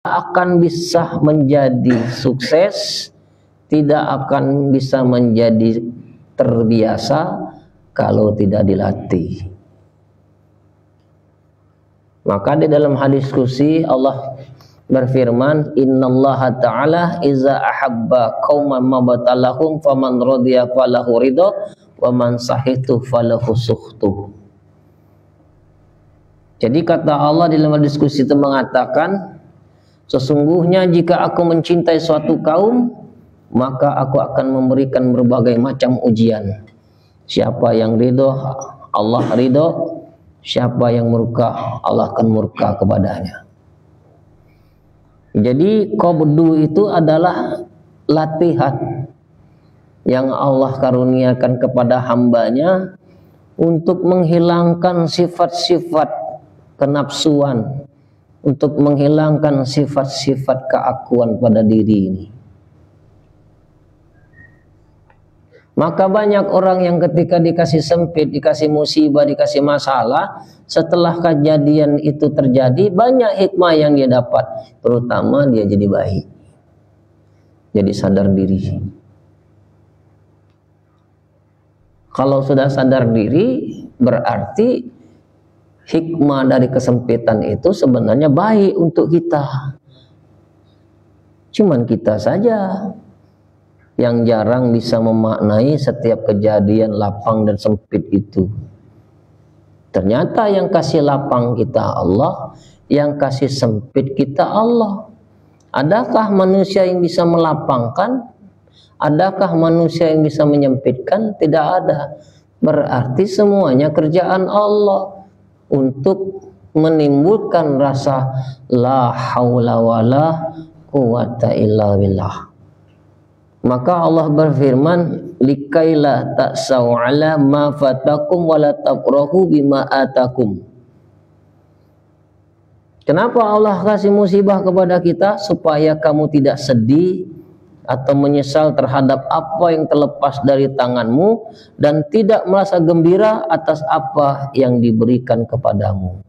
akan bisa menjadi sukses, tidak akan bisa menjadi terbiasa kalau tidak dilatih. Maka di dalam hadis qudsi Allah berfirman, innallaha ta'ala iza ahabba qauman mabatalahum faman radiya falahu ridha wa man sahitu falahu sukhtu. Jadi kata Allah di dalam hadis qudsi itu mengatakan, sesungguhnya jika aku mencintai suatu kaum, maka aku akan memberikan berbagai macam ujian. Siapa yang ridho, Allah ridho. Siapa yang murka, Allah akan murka kepadanya. Jadi qabdu itu adalah latihan yang Allah karuniakan kepada hambanya untuk menghilangkan sifat-sifat kenapsuan, untuk menghilangkan sifat-sifat keakuan pada diri ini. Maka banyak orang yang ketika dikasih sempit, dikasih musibah, dikasih masalah, setelah kejadian itu terjadi, banyak hikmah yang dia dapat. Terutama dia jadi baik, jadi sadar diri. Kalau sudah sadar diri, berarti hikmah dari kesempitan itu sebenarnya baik untuk kita. Cuman kita saja yang jarang bisa memaknai setiap kejadian lapang dan sempit itu. Ternyata yang kasih lapang kita Allah, yang kasih sempit kita Allah. Adakah manusia yang bisa melapangkan? Adakah manusia yang bisa menyempitkan? Tidak ada. Berarti semuanya kerjaan Allah untuk menimbulkan rasa la haula wala quwata illa billah. Maka Allah berfirman, likaila ta'sau ala ma fatakum wa la tafrahu bima atakum. Kenapa Allah kasih musibah kepada kita? Supaya kamu tidak sedih atau menyesal terhadap apa yang terlepas dari tanganmu, dan tidak merasa gembira atas apa yang diberikan kepadamu.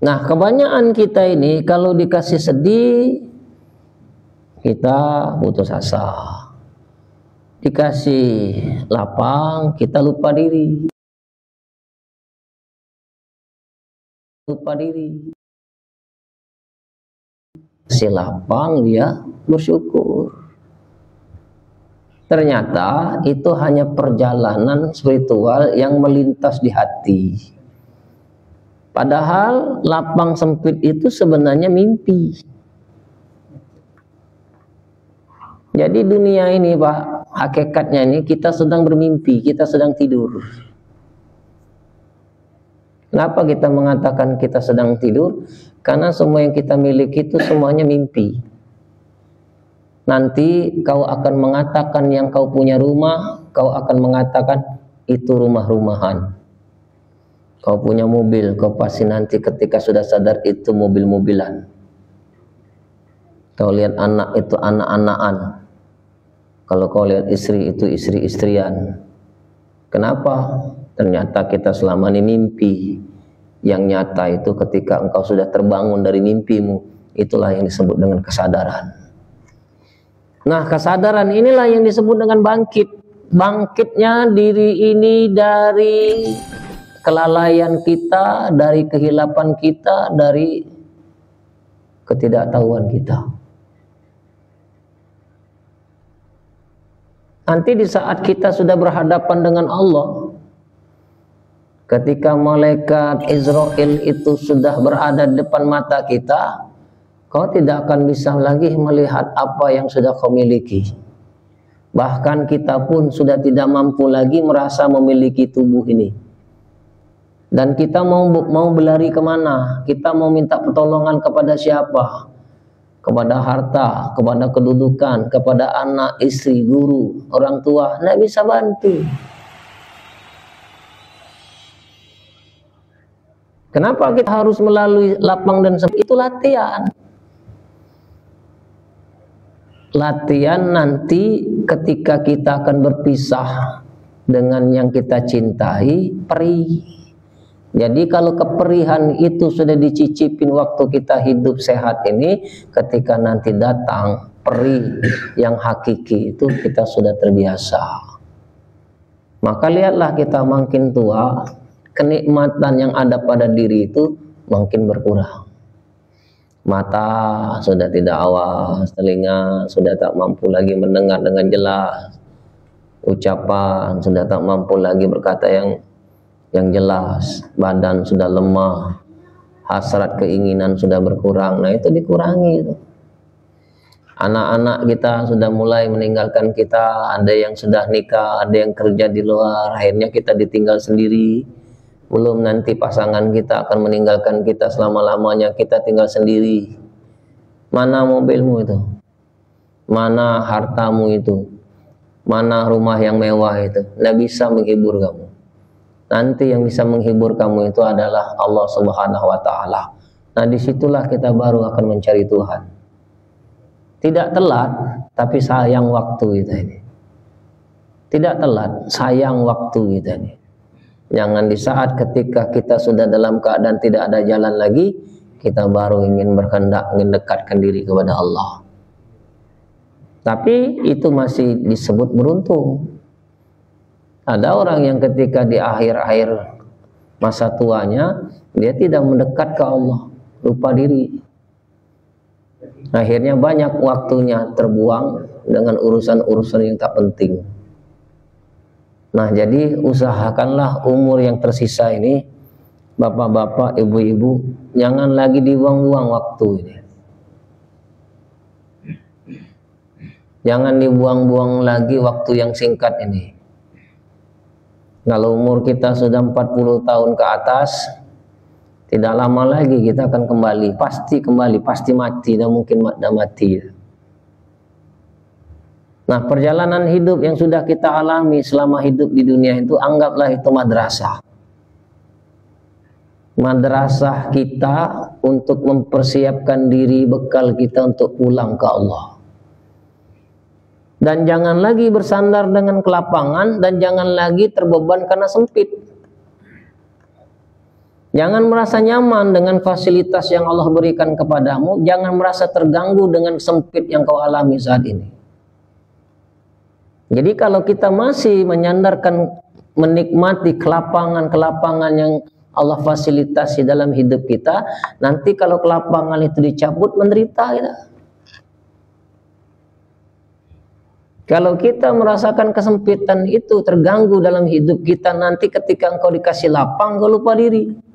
Nah, kebanyakan kita ini kalau dikasih sedih, kita putus asa. Dikasih lapang, kita lupa diri. Lupa diri. Si lapang dia bersyukur. Ternyata itu hanya perjalanan spiritual yang melintas di hati. Padahal lapang sempit itu sebenarnya mimpi. Jadi dunia ini Pak, hakikatnya ini kita sedang bermimpi, kita sedang tidur. Kenapa kita mengatakan kita sedang tidur? Karena semua yang kita miliki itu semuanya mimpi. Nanti kau akan mengatakan yang kau punya rumah, kau akan mengatakan itu rumah-rumahan. Kau punya mobil, kau pasti nanti ketika sudah sadar itu mobil-mobilan. Kau lihat anak itu anak-anakan. Kalau kau lihat istri itu istri-istrian. Kenapa? Ternyata kita selama ini mimpi. Yang nyata itu ketika engkau sudah terbangun dari mimpimu, itulah yang disebut dengan kesadaran. Nah, kesadaran inilah yang disebut dengan bangkit. Bangkitnya diri ini dari kelalaian kita, dari kehilapan kita, dari ketidaktahuan kita. Nanti di saat kita sudah berhadapan dengan Allah, ketika malaikat Israel itu sudah berada di depan mata kita, kau tidak akan bisa lagi melihat apa yang sudah kau miliki. Bahkan kita pun sudah tidak mampu lagi merasa memiliki tubuh ini. Dan kita mau berlari kemana? Kita mau minta pertolongan kepada siapa? Kepada harta, kepada kedudukan, kepada anak, istri, guru, orang tua, tidak bisa bantu. Kenapa kita harus melalui lapang dan sempit? Itu latihan. Latihan nanti ketika kita akan berpisah dengan yang kita cintai, perih. Jadi kalau keperihan itu sudah dicicipin waktu kita hidup sehat ini, ketika nanti datang perih yang hakiki itu kita sudah terbiasa. Maka lihatlah kita makin tua, kenikmatan yang ada pada diri itu makin berkurang. Mata sudah tidak awas, telinga sudah tak mampu lagi mendengar dengan jelas, ucapan sudah tak mampu lagi berkata yang jelas, badan sudah lemah, hasrat keinginan sudah berkurang. Nah itu dikurangi itu. Anak-anak kita sudah mulai meninggalkan kita, ada yang sudah nikah, ada yang kerja di luar, akhirnya kita ditinggal sendiri. Belum nanti pasangan kita akan meninggalkan kita selama-lamanya, kita tinggal sendiri. Mana mobilmu itu? Mana hartamu itu? Mana rumah yang mewah itu? Nggak bisa menghibur kamu. Nanti yang bisa menghibur kamu itu adalah Allah Subhanahu wa Ta'ala. Nah, disitulah kita baru akan mencari Tuhan. Tidak telat, tapi sayang waktu kita ini. Tidak telat, sayang waktu kita ini. Jangan di saat ketika kita sudah dalam keadaan tidak ada jalan lagi, kita baru ingin berkehendak mendekatkan diri kepada Allah. Tapi itu masih disebut beruntung. Ada orang yang ketika di akhir-akhir masa tuanya, dia tidak mendekat ke Allah, lupa diri. Akhirnya banyak waktunya terbuang dengan urusan-urusan yang tak penting. Nah, jadi usahakanlah umur yang tersisa ini, bapak-bapak, ibu-ibu, jangan lagi dibuang-buang waktu ini. Jangan dibuang-buang lagi waktu yang singkat ini. Kalau umur kita sudah 40 tahun ke atas, tidak lama lagi kita akan kembali, pasti mati, dan mungkin mati. Nah, perjalanan hidup yang sudah kita alami selama hidup di dunia itu, anggaplah itu madrasah. Madrasah kita untuk mempersiapkan diri, bekal kita untuk pulang ke Allah. Dan jangan lagi bersandar dengan kelapangan, dan jangan lagi terbeban karena sempit. Jangan merasa nyaman dengan fasilitas yang Allah berikan kepadamu. Jangan merasa terganggu dengan sempit yang kau alami saat ini. Jadi kalau kita masih menyandarkan, menikmati kelapangan-kelapangan yang Allah fasilitasi dalam hidup kita, nanti kalau kelapangan itu dicabut, menderita kita. Kalau kita merasakan kesempitan itu terganggu dalam hidup kita, nanti ketika engkau dikasih lapang, kau lupa diri.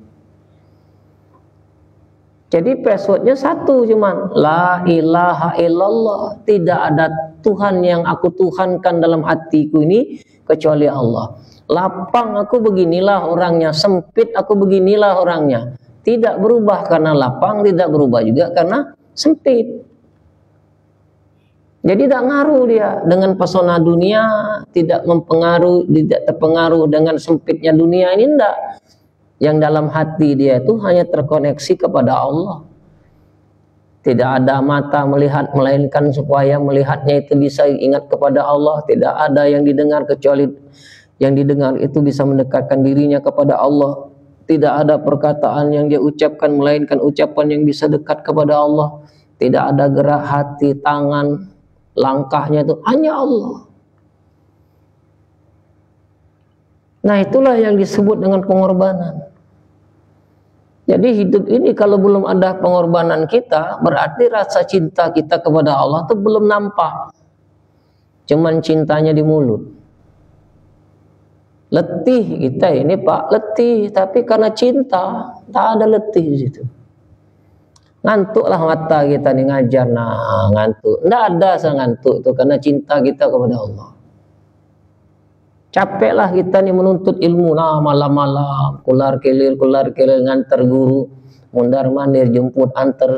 Jadi passwordnya satu, cuman la ilaha illallah. Tidak ada Tuhan yang aku tuhankan dalam hatiku ini kecuali Allah. Lapang aku beginilah orangnya, sempit aku beginilah orangnya. Tidak berubah karena lapang, tidak berubah juga karena sempit. Jadi tidak ngaruh dia dengan pesona dunia, tidak mempengaruhi, tidak terpengaruh dengan sempitnya dunia ini, tidak. Yang dalam hati dia itu hanya terkoneksi kepada Allah. Tidak ada mata melihat, melainkan supaya melihatnya itu bisa ingat kepada Allah. Tidak ada yang didengar kecuali yang didengar itu bisa mendekatkan dirinya kepada Allah. Tidak ada perkataan yang dia ucapkan melainkan ucapan yang bisa dekat kepada Allah. Tidak ada gerak hati, tangan, langkahnya itu hanya Allah. Nah, itulah yang disebut dengan pengorbanan. Jadi hidup ini kalau belum ada pengorbanan kita, berarti rasa cinta kita kepada Allah itu belum nampak. Cuman cintanya di mulut. Letih kita ini Pak, letih, tapi karena cinta, tak ada letih di situ. Ngantuklah mata kita nih ngajar, nah ngantuk. Nggak ada ngantuk itu karena cinta kita kepada Allah. Capeklah kita nih menuntut ilmu, nah malam-malam kular kelir ngantar guru, mundar mandir, jemput antar.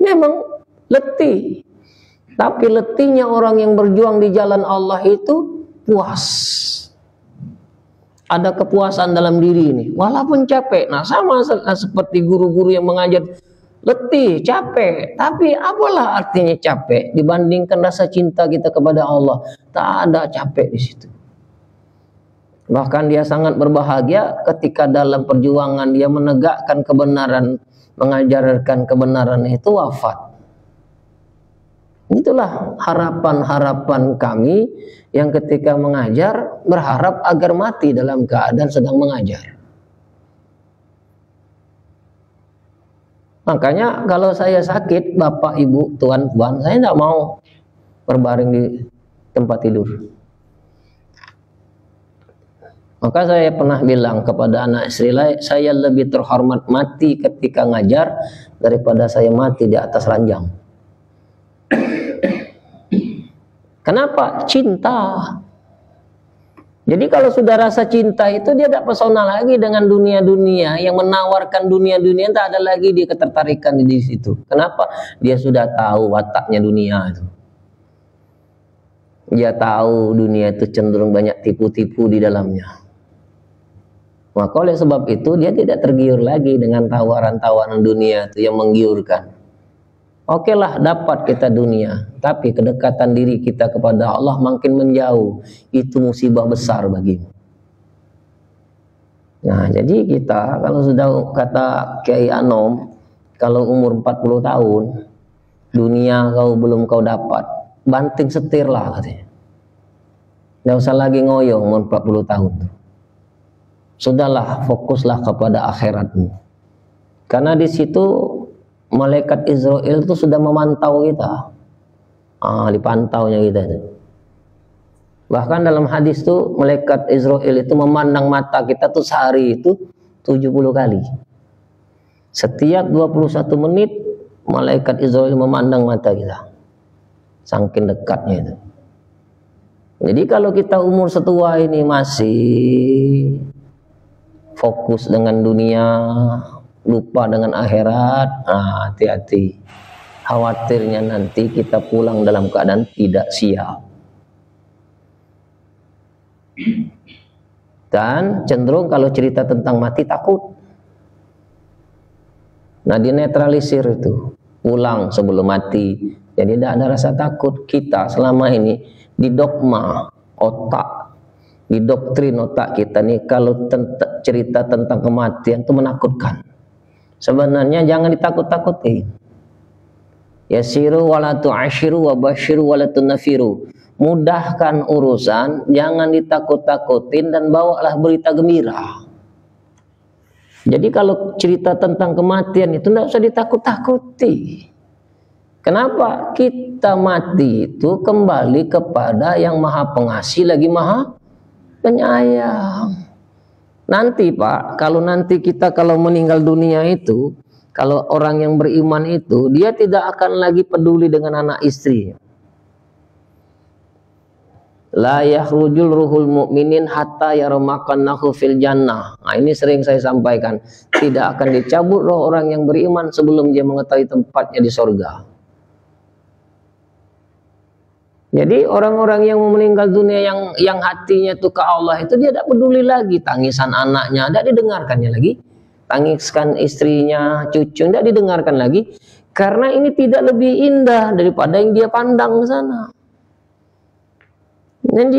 Memang letih. Tapi letihnya orang yang berjuang di jalan Allah itu puas. Ada kepuasan dalam diri ini, walaupun capek. Nah, sama seperti guru-guru yang mengajar, letih, capek. Tapi apalah artinya capek dibandingkan rasa cinta kita kepada Allah? Tak ada capek di situ. Bahkan dia sangat berbahagia ketika dalam perjuangan dia menegakkan kebenaran, mengajarkan kebenaran itu wafat. Itulah harapan-harapan kami yang ketika mengajar berharap agar mati dalam keadaan sedang mengajar. Makanya kalau saya sakit, Bapak, Ibu, Tuan, saya tidak mau berbaring di tempat tidur. Maka saya pernah bilang kepada anak istri saya lebih terhormat mati ketika ngajar daripada saya mati di atas ranjang. Kenapa? Cinta. Jadi kalau sudah rasa cinta itu dia tidak pesona lagi dengan dunia-dunia yang menawarkan dunia-dunia, tak ada lagi dia ketertarikan di situ. Kenapa? Dia sudah tahu wataknya dunia itu. Dia tahu dunia itu cenderung banyak tipu-tipu di dalamnya. Maka oleh sebab itu dia tidak tergiur lagi dengan tawaran-tawaran dunia itu yang menggiurkan. Oke lah, dapat kita dunia, tapi kedekatan diri kita kepada Allah makin menjauh. Itu musibah besar bagimu. Nah, jadi kita kalau sudah kata Kiai Anom, kalau umur 40 tahun, dunia belum kau dapat, banting setir lah katanya. Tidak usah lagi ngoyo umur 40 tahun. Sudahlah, fokuslah kepada akhiratmu. Karena di situ malaikat Israel itu sudah memantau kita. Dipantaunya kita itu. Bahkan dalam hadis itu malaikat Israel itu memandang mata kita tuh sehari itu 70 kali. Setiap 21 menit malaikat Israel memandang mata kita. Saking dekatnya itu. Jadi kalau kita umur setua ini masih fokus dengan dunia, lupa dengan akhirat, hati-hati. Khawatirnya nanti kita pulang dalam keadaan tidak siap. Dan cenderung kalau cerita tentang mati takut. Nah, dinetralisir itu. Pulang sebelum mati. Jadi tidak ada rasa takut. Kita selama ini didogma otak, didoktrin otak kita nih kalau cerita tentang kematian itu menakutkan. Sebenarnya jangan ditakut-takuti. Yasiru wala tu'ashiru wa basyiru wala tunafiru. Mudahkan urusan, jangan ditakut-takutin dan bawalah berita gembira. Jadi kalau cerita tentang kematian itu tidak usah ditakut-takuti. Kenapa? Kita mati itu kembali kepada yang maha pengasih lagi maha penyayang. Nanti Pak, kalau nanti kita kalau meninggal dunia itu, kalau orang yang beriman itu, dia tidak akan lagi peduli dengan anak istri. La yakhrujul ruhul mu'minin hatta yaramakannahu fil jannah. Nah, ini sering saya sampaikan. Tidak akan dicabut roh orang yang beriman sebelum dia mengetahui tempatnya di sorga. Jadi orang-orang yang meninggal dunia yang hatinya itu ke Allah itu dia tidak peduli lagi tangisan anaknya, tidak didengarkannya lagi. Tangiskan istrinya, cucu, tidak didengarkan lagi. Karena ini tidak lebih indah daripada yang dia pandang ke sana. Dan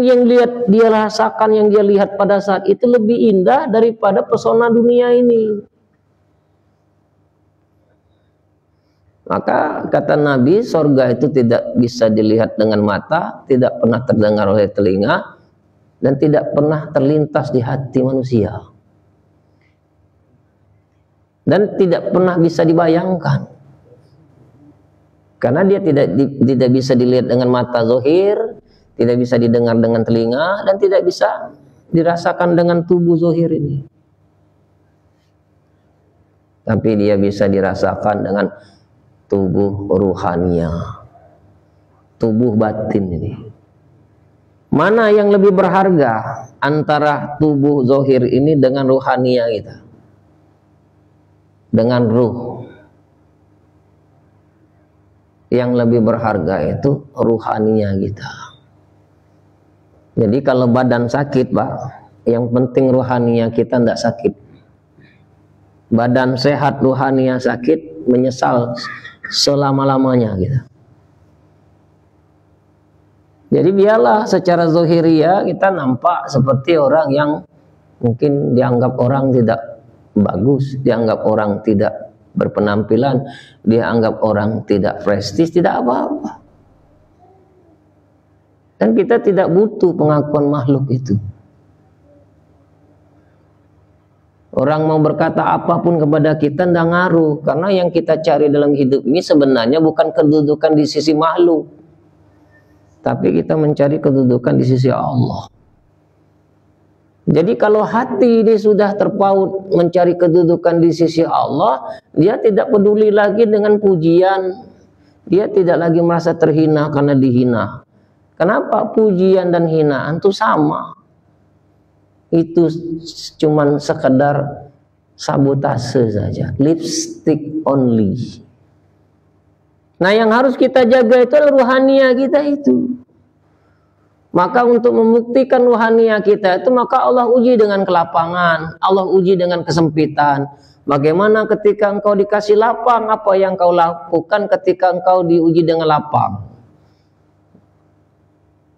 yang lihat dia rasakan, yang dia lihat pada saat itu lebih indah daripada pesona dunia ini. Maka kata Nabi, sorga itu tidak bisa dilihat dengan mata, tidak pernah terdengar oleh telinga, dan tidak pernah terlintas di hati manusia. Dan tidak pernah bisa dibayangkan. Karena dia tidak bisa dilihat dengan mata zahir, tidak bisa didengar dengan telinga, dan tidak bisa dirasakan dengan tubuh zahir ini. Tapi dia bisa dirasakan dengan tubuh ruhania, tubuh batin ini. Mana yang lebih berharga antara tubuh zahir ini dengan ruhania kita? Dengan ruh. Yang lebih berharga itu ruhania kita. Jadi kalau badan sakit Pak, yang penting ruhania kita tidak sakit. Badan sehat, ruhania sakit, menyesal selama-lamanya gitu. Jadi biarlah secara zahiriyah kita nampak seperti orang yang mungkin dianggap orang tidak bagus, dianggap orang tidak berpenampilan, dianggap orang tidak prestis, tidak apa-apa. Dan kita tidak butuh pengakuan makhluk itu. Orang mau berkata apapun kepada kita tidak ngaruh, karena yang kita cari dalam hidup ini sebenarnya bukan kedudukan di sisi makhluk, tapi kita mencari kedudukan di sisi Allah. Jadi kalau hati ini sudah terpaut mencari kedudukan di sisi Allah, dia tidak peduli lagi dengan pujian, dia tidak lagi merasa terhina karena dihina. Kenapa? Pujian dan hinaan itu sama. Itu cuman sekedar sabotase saja, lipstick only. Nah, yang harus kita jaga itu adalah ruhaniah kita itu. Maka untuk membuktikan ruhaniah kita itu, maka Allah uji dengan kelapangan, Allah uji dengan kesempitan. Bagaimana ketika engkau dikasih lapang, apa yang kau lakukan ketika engkau diuji dengan lapang?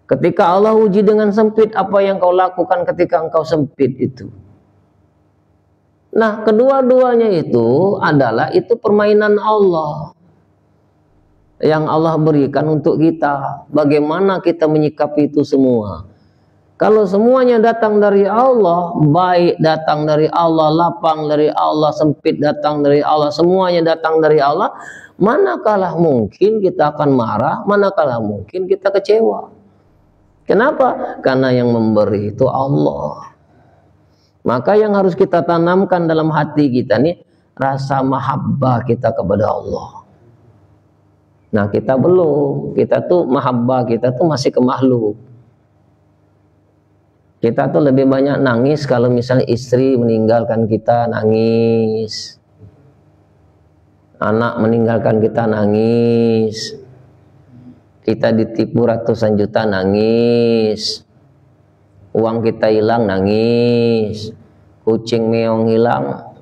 Ketika Allah uji dengan sempit, apa yang kau lakukan ketika engkau sempit itu? Nah, kedua-duanya itu adalah permainan Allah yang Allah berikan untuk kita. Bagaimana kita menyikapi itu semua? Kalau semuanya datang dari Allah, baik datang dari Allah, lapang dari Allah, sempit datang dari Allah, semuanya datang dari Allah, manakala mungkin kita akan marah, manakala mungkin kita kecewa. Kenapa? Karena yang memberi itu Allah. Maka yang harus kita tanamkan dalam hati kita nih, rasa mahabbah kita kepada Allah. Nah, kita belum. Kita tuh mahabbah kita tuh masih ke makhluk. Kita tuh lebih banyak nangis kalau misalnya istri meninggalkan kita, nangis. Anak meninggalkan kita, nangis. Kita ditipu ratusan juta, nangis. Uang kita hilang, nangis. Kucing meong hilang,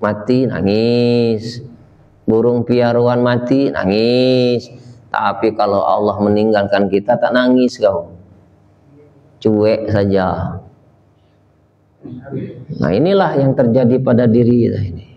mati, nangis. Burung piaruan mati, nangis. Tapi kalau Allah meninggalkan kita, tak nangis kau. Cuek saja. Nah, inilah yang terjadi pada diri kita ini.